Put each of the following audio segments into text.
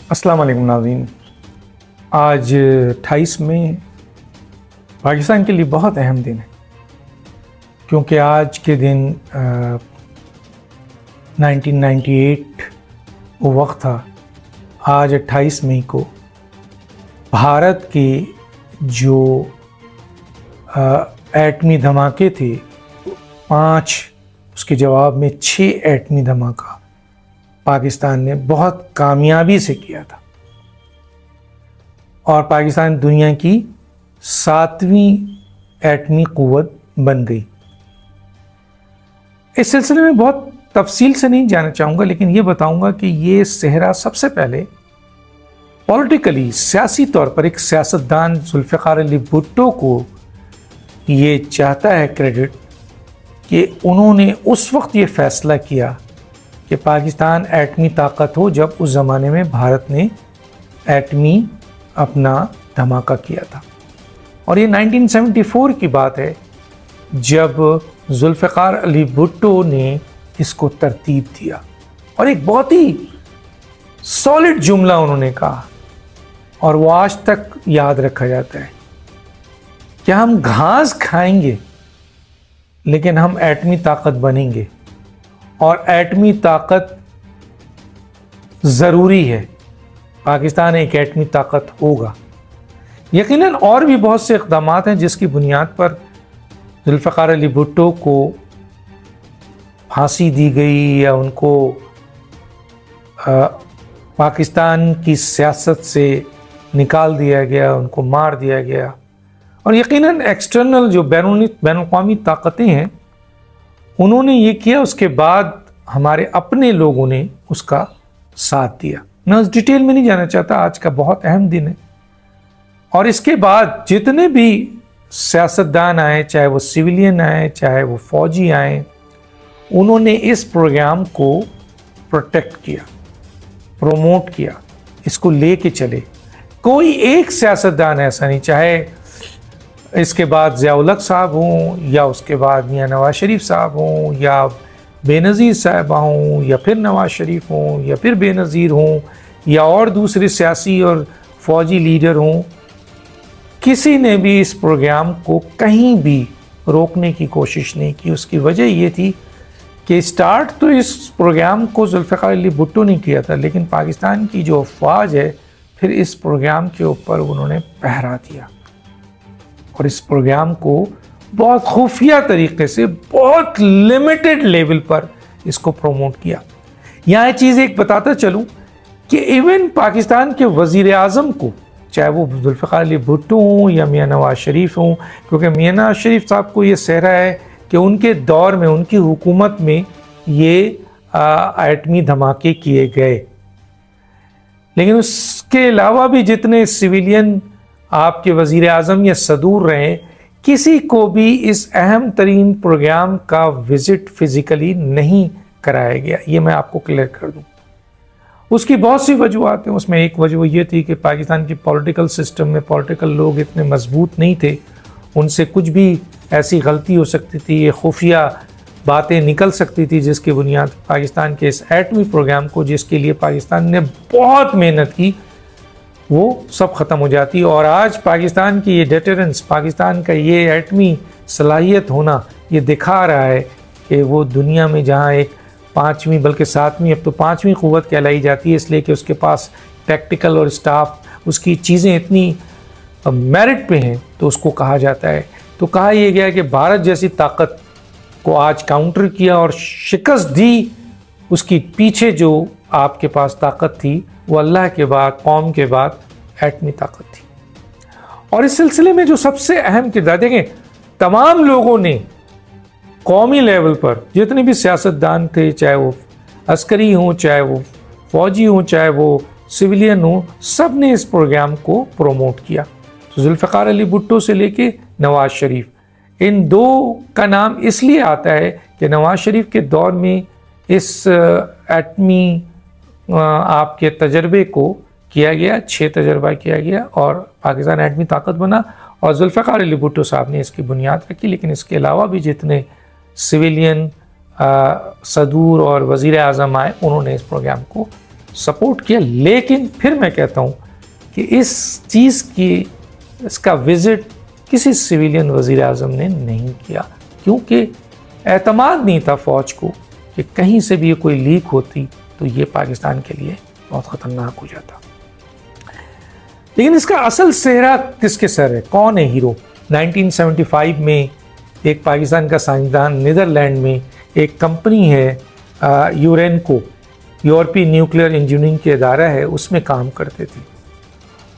अस्सलाम वालेकुम नाज़रीन। आज 28 मई पाकिस्तान के लिए बहुत अहम दिन है, क्योंकि आज के दिन 1998 वो वक्त था। आज 28 मई को भारत के जो एटमी धमाके थे 5, उसके जवाब में 6 एटमी धमाका पाकिस्तान ने बहुत कामयाबी से किया था और पाकिस्तान दुनिया की 7वीं एटमी क़ुव्वत बन गई। इस सिलसिले में बहुत तफसील से नहीं जाना चाहूँगा, लेकिन ये बताऊँगा कि ये सेहरा सबसे पहले पॉलिटिकली सियासी तौर पर एक सियासतदान जुल्फ़िकार अली भुट्टो को ये चाहता है क्रेडिट कि उन्होंने उस वक्त ये फ़ैसला किया कि पाकिस्तान एटमी ताकत हो, जब उस ज़माने में भारत ने एटमी अपना धमाका किया था। और ये 1974 की बात है, जब जुल्फ़िकार अली भुट्टो ने इसको तरतीब दिया और एक बहुत ही सॉलिड जुमला उन्होंने कहा और वो आज तक याद रखा जाता है कि हम घास खाएंगे लेकिन हम एटमी ताकत बनेंगे और एटमी ताकत ज़रूरी है। पाकिस्तान एक एटमी ताकत होगा। यकीनन और भी बहुत से इक़दाम हैं जिसकी बुनियाद पर जुल्फ़िकार अली भुट्टो को फांसी दी गई या उनको पाकिस्तान की सियासत से निकाल दिया गया, उनको मार दिया गया। और यकीनन एक्सटर्नल जो बैनुल-अक़वामी ताकतें हैं उन्होंने ये किया, उसके बाद हमारे अपने लोगों ने उसका साथ दिया। मैं उस डिटेल में नहीं जाना चाहता, आज का बहुत अहम दिन है। और इसके बाद जितने भी सियासतदान आए, चाहे वो सिविलियन आए, चाहे वो फ़ौजी आए, उन्होंने इस प्रोग्राम को प्रोटेक्ट किया, प्रोमोट किया, इसको लेके चले। कोई एक सियासतदान ऐसा नहीं, चाहे इसके बाद ज़िया-उल-हक साहब हों या उसके बाद मियां नवाज शरीफ साहब हों या बेनज़ीर साहबा हों या फिर नवाज शरीफ हों या फिर बेनज़ीर हों या और दूसरे सियासी और फ़ौजी लीडर हों, किसी ने भी इस प्रोग्राम को कहीं भी रोकने की कोशिश नहीं की। उसकी वजह ये थी कि स्टार्ट तो इस प्रोग्राम को जुल्फ़िकार अली भुट्टो ने किया था, लेकिन पाकिस्तान की जो अफ़वाज है फिर इस प्रोग्राम के ऊपर उन्होंने पहरा दिया और इस प्रोग्राम को बहुत खुफिया तरीके से, बहुत लिमिटेड लेवल पर इसको प्रमोट किया। यहाँ चीज़ एक बताता चलूँ कि इवन पाकिस्तान के वज़ीर आज़म को, चाहे वो जुल्फ़िकार अली भुट्टो हों या मियां नवाज शरीफ हों, क्योंकि मियां नवाज शरीफ साहब को ये सेहरा है कि उनके दौर में, उनकी हुकूमत में ये एटमी धमाके किए गए, लेकिन उसके अलावा भी जितने सिविलियन आपके वज़ीर आज़म या सदूर रहे, किसी को भी इस अहम तरीन प्रोग्राम का विज़िट फ़िज़िकली नहीं कराया गया। ये मैं आपको क्लियर कर दूँ। उसकी बहुत सी वजूहत हैं। उसमें एक वजह ये थी कि पाकिस्तान की पॉलिटिकल सिस्टम में पॉलिटिकल लोग इतने मजबूत नहीं थे, उनसे कुछ भी ऐसी गलती हो सकती थी, ये खुफिया बातें निकल सकती थी, जिसकी बुनियाद पाकिस्तान के इस एटमी प्रोग्राम को, जिसके लिए पाकिस्तान ने बहुत मेहनत की, वो सब ख़त्म हो जाती। और आज पाकिस्तान की ये डेटरेंस, पाकिस्तान का ये एटमी सलाहियत होना, ये दिखा रहा है कि वो दुनिया में जहाँ एक 5वीं बल्कि 7वीं, अब तो 5वीं क़ुव्वत कहलाई जाती है, इसलिए कि उसके पास टैक्टिकल और स्टाफ, उसकी चीज़ें इतनी मेरिट पे हैं, तो उसको कहा जाता है। तो कहा यह गया कि भारत जैसी ताकत को आज काउंटर किया और शिकस्त दी। उसकी पीछे जो आपके पास ताकत थी वो अल्लाह के बाद, कौम के बाद एटमी ताकत थी। और इस सिलसिले में जो सबसे अहम किरदार, देखें, तमाम लोगों ने कौमी लेवल पर जितने भी सियासतदान थे, चाहे वो अस्करी हों, चाहे वो फ़ौजी हों, चाहे वो सिविलियन हों, सब ने इस प्रोग्राम को प्रोमोट किया। तो जुल्फ़िकार अली भुट्टो से लेके नवाज शरीफ, इन दो का नाम इसलिए आता है कि नवाज शरीफ के दौर में इस एटमी आपके तजर्बे को किया गया, 6 तजर्बा किया गया और पाकिस्तान एटमी ताकत बना और जुल्फ़िकार अली भुट्टो साहब ने इसकी बुनियाद रखी। लेकिन इसके अलावा भी जितने सिविलियन सदूर और वज़ीर आज़म आए, उन्होंने इस प्रोग्राम को सपोर्ट किया, लेकिन फिर मैं कहता हूँ कि इसका विज़िट किसी सिविलियन वज़ीर आज़म ने नहीं किया, क्योंकि एतमाद नहीं था फ़ौज को कि कहीं से भी ये कोई लीक होती तो ये पाकिस्तान के लिए बहुत ख़तरनाक हो जाता। लेकिन इसका असल सेहरा किसके सर है, कौन है हीरो? 1975 में एक पाकिस्तान का साइंसदान नीदरलैंड में एक कंपनी है यूरेनको, यूरोपीय न्यूक्लियर इंजीनियरिंग के इदारा है, उसमें काम करते थे।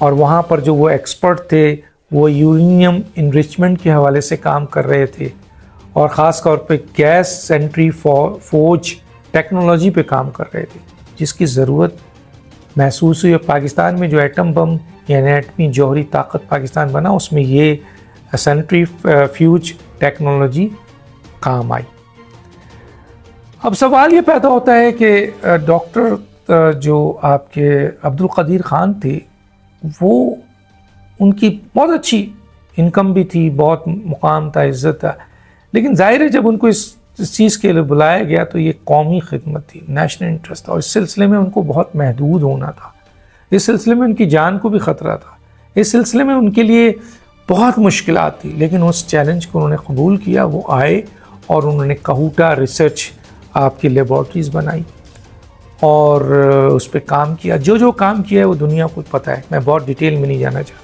और वहाँ पर जो वो एक्सपर्ट थे वो यूरेनियम इनरिचमेंट के हवाले से काम कर रहे थे, और ख़ास तौर पे गैस सेंट्रीफ्यूज टेक्नोलॉजी पे काम कर रहे थे, जिसकी ज़रूरत महसूस हुई। पाकिस्तान में जो एटम बम यानी एटमी जौहरी ताकत पाकिस्तान बना, उसमें ये सेंट्रीफ्यूज टेक्नोलॉजी काम आई। अब सवाल ये पैदा होता है कि डॉक्टर जो आपके अब्दुल कदीर ख़ान थे, वो उनकी बहुत अच्छी इनकम भी थी, बहुत मुकाम था, इज़्ज़त था, लेकिन ज़ाहिर है जब उनको इस चीज़ के लिए बुलाया गया तो ये कौमी खिदमत थी, नेशनल इंटरेस्ट था, और इस सिलसिले में उनको बहुत महदूद होना था। इस सिलसिले में उनकी जान को भी ख़तरा था। इस सिलसिले में उनके लिए बहुत मुश्किलात थी, लेकिन उस चैलेंज को उन्होंने कबूल किया। वो आए और उन्होंने कहूटा रिसर्च आपकी लेबॉर्ट्रीज़ बनाई और उस पर काम किया। जो काम किया है वो दुनिया को पता है, मैं बहुत डिटेल में नहीं जाना चाहता।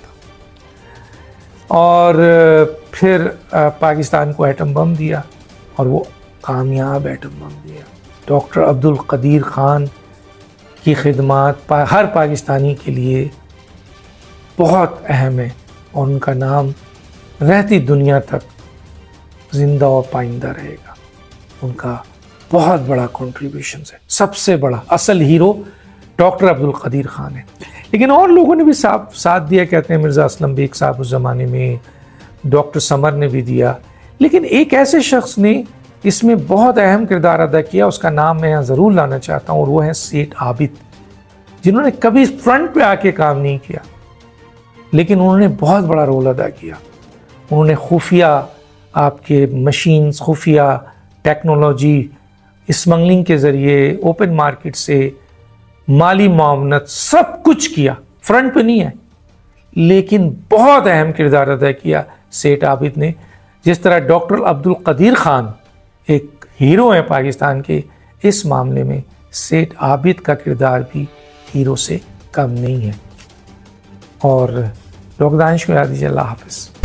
और फिर पाकिस्तान को एटम बम दिया, और वो कामयाब एटम बम दिया। डॉक्टर अब्दुल कदीर ख़ान की खिदमत हर पाकिस्तानी के लिए बहुत अहम है, और उनका नाम रहती दुनिया तक ज़िंदा और पाइंदा रहेगा। उनका बहुत बड़ा कंट्रीब्यूशन है, सबसे बड़ा असल हीरो डॉक्टर अब्दुल कदीर ख़ान है। लेकिन और लोगों ने भी साथ दिया, कहते हैं मिर्ज़ा असलम बेग साहब उस ज़माने में, डॉक्टर समर ने भी दिया। लेकिन एक ऐसे शख्स ने इसमें बहुत अहम किरदार अदा किया, उसका नाम मैं यहाँ ज़रूर लाना चाहता हूँ, और वो है सेठ आबिद, जिन्होंने कभी फ्रंट पे आके काम नहीं किया, लेकिन उन्होंने बहुत बड़ा रोल अदा किया। उन्होंने खुफिया आपके मशीन्स, खुफिया टेक्नोलॉजी, स्मगलिंग के ज़रिए ओपन मार्केट से माली मामनत सब कुछ किया, फ्रंट पे नहीं है, लेकिन बहुत अहम किरदार अदा किया सेठ आबिद ने। जिस तरह डॉक्टर अब्दुल कदीर ख़ान एक हीरो है पाकिस्तान के, इस मामले में सेठ आबिद का किरदार भी हीरो से कम नहीं है। और डॉक्टर दानिश को याद दीजिए। अल्लाह हाफ़िज़।